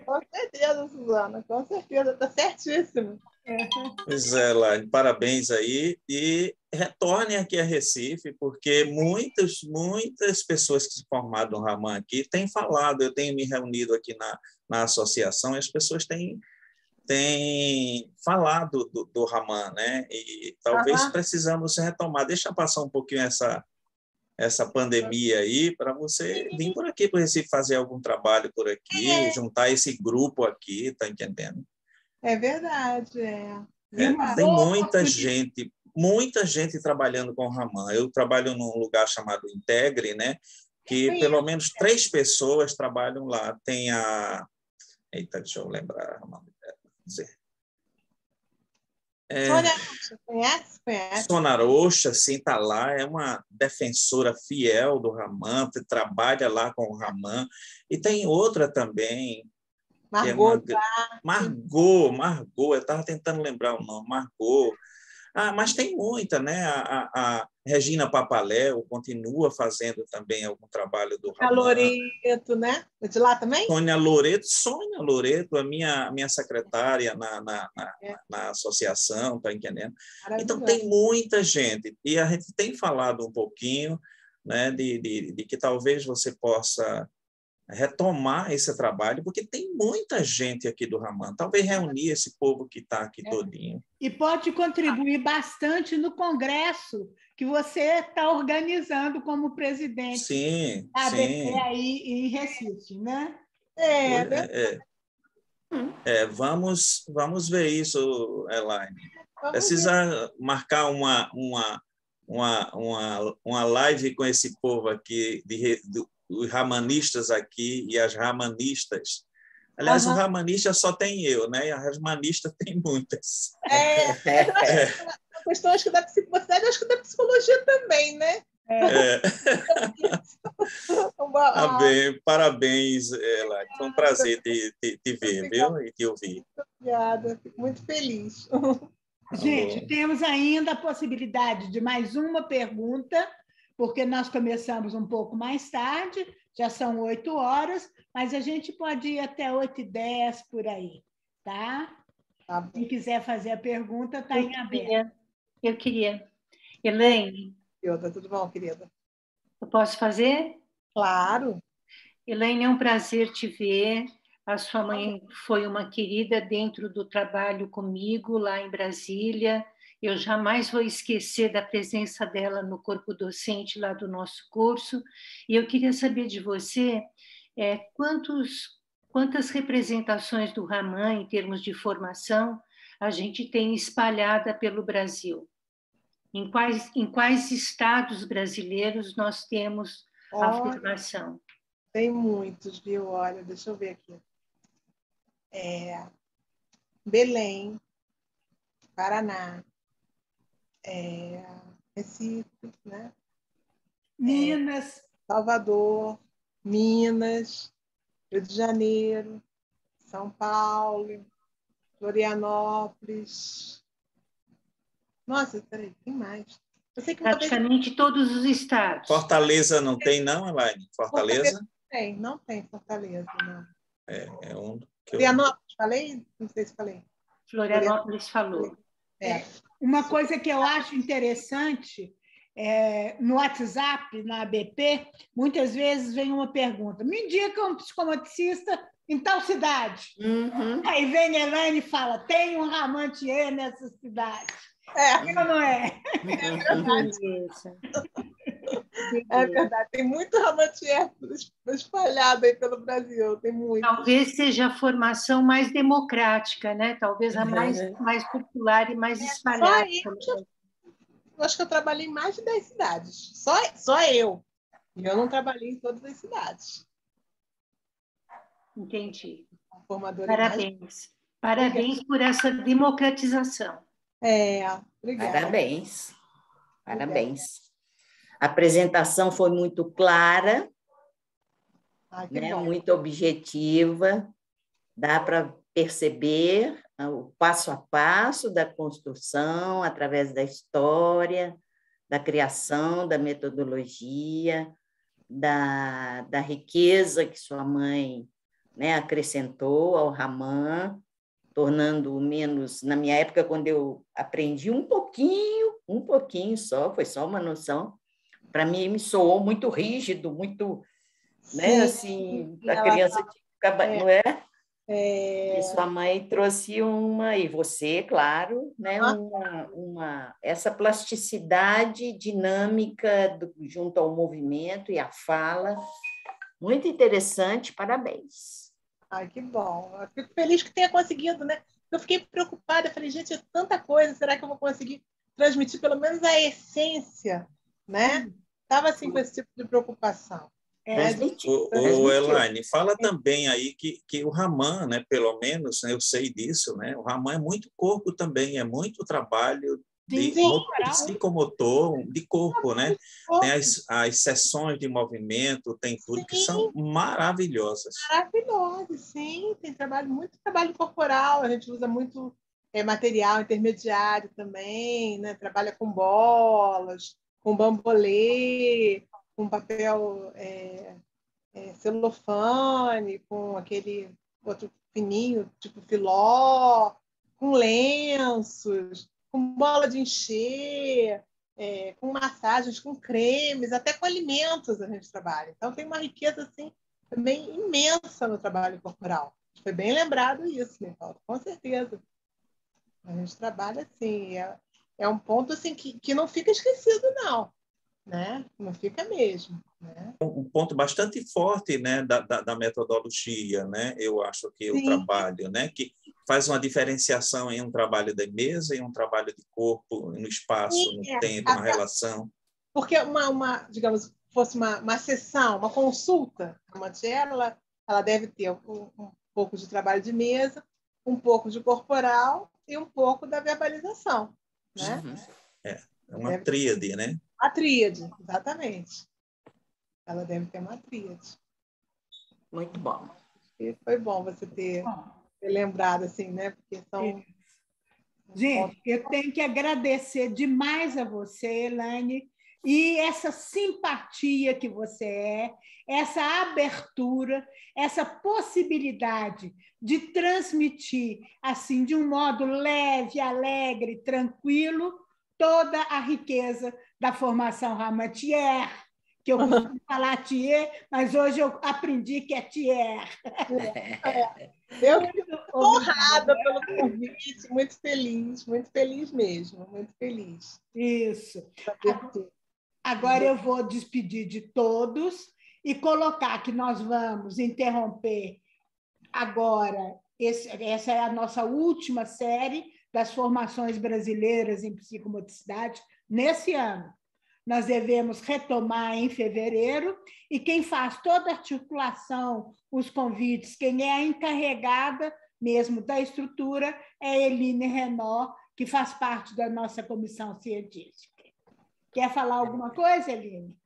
Com certeza, Suzana, com certeza, está certíssimo. Pois é, Elaine, parabéns aí e retorne aqui a Recife, porque muitas pessoas que se formaram no Raman aqui têm falado, eu tenho me reunido aqui na associação e as pessoas têm falado do Raman, né? E talvez precisamos retomar. Deixa passar um pouquinho essa pandemia aí para você vir por aqui para Recife fazer algum trabalho por aqui, juntar esse grupo aqui, tá entendendo? É verdade, Tem muita gente trabalhando com o Raman. Eu trabalho num lugar chamado Integre, né? Que pelo menos 3 pessoas trabalham lá. Tem a... Eita, deixa eu lembrar. Sônia Rocha, conhece? Sônia Rocha, sim, está lá, é uma defensora fiel do Raman, trabalha lá com o Raman. E tem outra também, Margot, Margot, eu estava tentando lembrar o nome, Margot. Mas tem muita, né? A Regina Papaléu continua fazendo também algum trabalho do Raman. Loreto, né? De lá também? Sônia Loreto, a minha secretária na associação, tá entendendo? Então, tem muita gente. E a gente tem falado um pouquinho, né, de que talvez você possa retomar esse trabalho, porque tem muita gente aqui do Raman. Talvez reunir esse povo que está aqui todinho. E pode contribuir bastante no congresso que você está organizando como presidente da ABP aí em Recife, né? Vamos ver isso, Elaine. Precisa marcar uma live com esse povo aqui, os ramanistas aqui e as ramanistas. Aliás, o ramanista só tem eu, né? E as ramanistas tem muitas. A questão, acho que da psicomotricidade, acho que da psicologia também, né? Tá bem, parabéns, Elaine. Foi um prazer te ver, viu? E te ouvir. Obrigada, fico muito feliz. Gente, temos ainda a possibilidade de mais uma pergunta, porque nós começamos um pouco mais tarde, já são 8 horas, mas a gente pode ir até 8h10 por aí, tá? Quem quiser fazer a pergunta, está em aberto. Eu queria. Elaine. Tá tudo bom, querida? Eu posso fazer? Claro. Elaine, é um prazer te ver. A sua mãe foi uma querida dentro do trabalho comigo lá em Brasília. Eu jamais vou esquecer da presença dela no corpo docente lá do nosso curso. E eu queria saber de você quantas representações do Raman, em termos de formação, a gente tem espalhada pelo Brasil. Em quais estados brasileiros nós temos a formação? Tem muitos, viu? Olha, deixa eu ver aqui. Belém, Paraná, Recife, né? Minas, Salvador, Minas, Rio de Janeiro, São Paulo, Florianópolis. Nossa, peraí, tem mais. Eu sei que praticamente todos os estados. Fortaleza não tem, não, Elaine? Fortaleza? Não tem Fortaleza, não. É um que Florianópolis, falei? Não sei se falei. Florianópolis falou. Uma coisa que eu acho interessante, no WhatsApp, na ABP, muitas vezes vem uma pergunta: me indica um psicomotricista em tal cidade. Aí vem a Elaine e fala: tem um Ramantier nessa cidade. Ou não é? É verdade, tem muito Ramantier espalhado aí pelo Brasil, tem muito. Talvez seja a formação mais democrática, né? Talvez a mais popular e mais espalhada. Eu acho que eu trabalhei em mais de 10 cidades, só eu. E eu não trabalhei em todas as cidades. Entendi. a formadora Parabéns. Parabéns por essa democratização. Obrigada. Parabéns. Parabéns. A apresentação foi muito clara, né? Muito objetiva, dá para perceber o passo a passo da construção, através da história, da criação, da metodologia, da riqueza que sua mãe, né, acrescentou ao Raman, tornando-o menos... Na minha época, quando eu aprendi um pouquinho só, foi só uma noção, para mim me soou muito rígido, muito... Né, assim, a criança fica, não é? E sua mãe trouxe e você, claro, né, essa plasticidade dinâmica junto ao movimento e à fala, muito interessante, parabéns. Ai, que bom. Eu fico feliz que tenha conseguido, né? Eu fiquei preocupada, falei, gente, é tanta coisa, será que eu vou conseguir transmitir pelo menos a essência, né? Estava assim com esse tipo de preocupação. Elaine, fala também aí que o Raman, né, pelo menos, né, eu sei disso, né, o Raman é muito corpo também, é muito trabalho de psicomotor, de corpo, né? Tem as sessões de movimento, tem tudo, que são maravilhosas. Maravilhosas, sim. Tem muito trabalho corporal, a gente usa muito material intermediário também, né? Trabalha com bolas, com bambolê, com papel celofane, com aquele outro fininho, tipo filó, com lenços, com bola de encher, com massagens, com cremes, até com alimentos a gente trabalha. Então, tem uma riqueza assim, também imensa no trabalho corporal. Foi bem lembrado isso, Nicola, com certeza. A gente trabalha assim, é um ponto assim, que não fica esquecido, não. Né? Não fica mesmo. Né? Um ponto bastante forte, né, da metodologia, né? Eu acho que o trabalho, né, que faz uma diferenciação em um trabalho de mesa e um trabalho de corpo, no espaço, no tempo, na relação. Porque digamos, fosse uma sessão, uma consulta, uma tia, ela deve ter um pouco de trabalho de mesa, um pouco de corporal e um pouco da verbalização. Né? É uma tríade, né? A tríade, exatamente. Ela deve ter uma tríade. Muito bom. E foi bom você ter lembrado, assim, né? Porque são... Gente, eu tenho que agradecer demais a você, Elaine, e essa simpatia que você essa abertura, essa possibilidade de transmitir, assim, de um modo leve, alegre, tranquilo, toda a riqueza da formação Ramatier, que eu costumo falar Thier, mas hoje eu aprendi que é Thier. Eu fico honrada pelo convite, muito feliz mesmo, muito feliz. Isso. Agora eu vou despedir de todos e colocar que nós vamos interromper agora, essa é a nossa última série das formações brasileiras em psicomotricidade nesse ano. Nós devemos retomar em fevereiro, e quem faz toda a articulação, os convites, quem é a encarregada mesmo da estrutura é a Eline Renault, que faz parte da nossa comissão científica. Quer falar alguma coisa, Eline?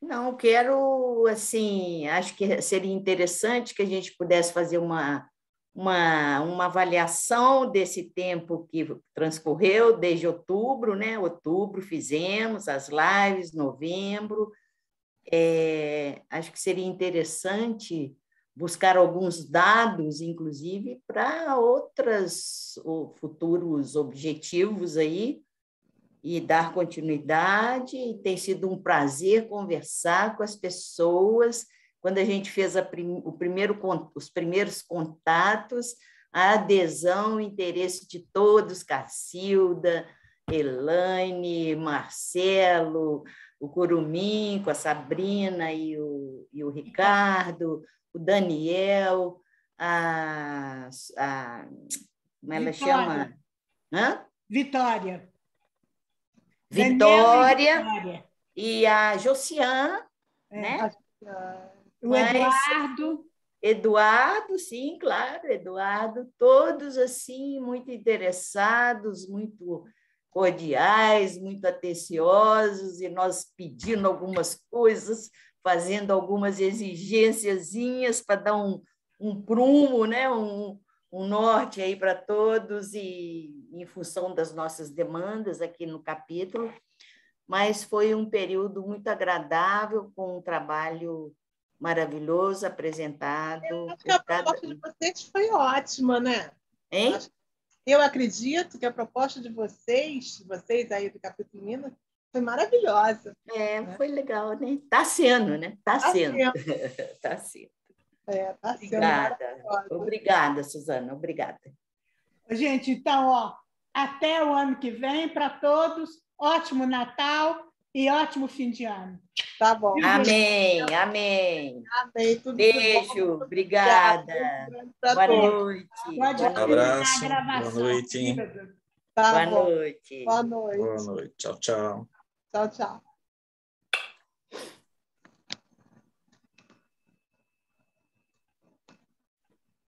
Não, quero, assim, acho que seria interessante que a gente pudesse fazer uma avaliação desse tempo que transcorreu desde outubro, né? Outubro fizemos as lives, novembro. Acho que seria interessante buscar alguns dados, inclusive, para outros futuros objetivos aí, e dar continuidade. E tem sido um prazer conversar com as pessoas. Quando a gente fez os primeiros contatos, a adesão, o interesse de todos, Cacilda, Elaine, Marcelo, o Curumim, com a Sabrina e o Ricardo, o Daniel, como ela chama? Hã? Vitória. Vitória e a Josiane, né? O Eduardo. Eduardo, sim, claro, Eduardo, todos assim muito interessados, muito cordiais, muito atenciosos, e nós pedindo algumas coisas, fazendo algumas exigênciazinhas para dar um prumo, né? um norte aí para todos, e em função das nossas demandas aqui no capítulo, mas foi um período muito agradável, com um trabalho maravilhoso apresentado. Acho que a proposta de vocês foi ótima, né? Hein? Eu acredito que a proposta de vocês aí do capítulo Minas, foi maravilhosa. Né? Foi legal, né? Está sendo, né? Está sendo. Está sendo. Tá Obrigada. Obrigada, Suzana. Obrigada. Gente, então, até o ano que vem para todos. Ótimo Natal e ótimo fim de ano. Tá bom. Amém, amém. Amém. Tudo beijo, obrigada. Boa noite. Um abraço. Boa noite. Tá Boa bom. noite. Boa noite. Boa noite. Tchau, tchau. Tchau, tchau.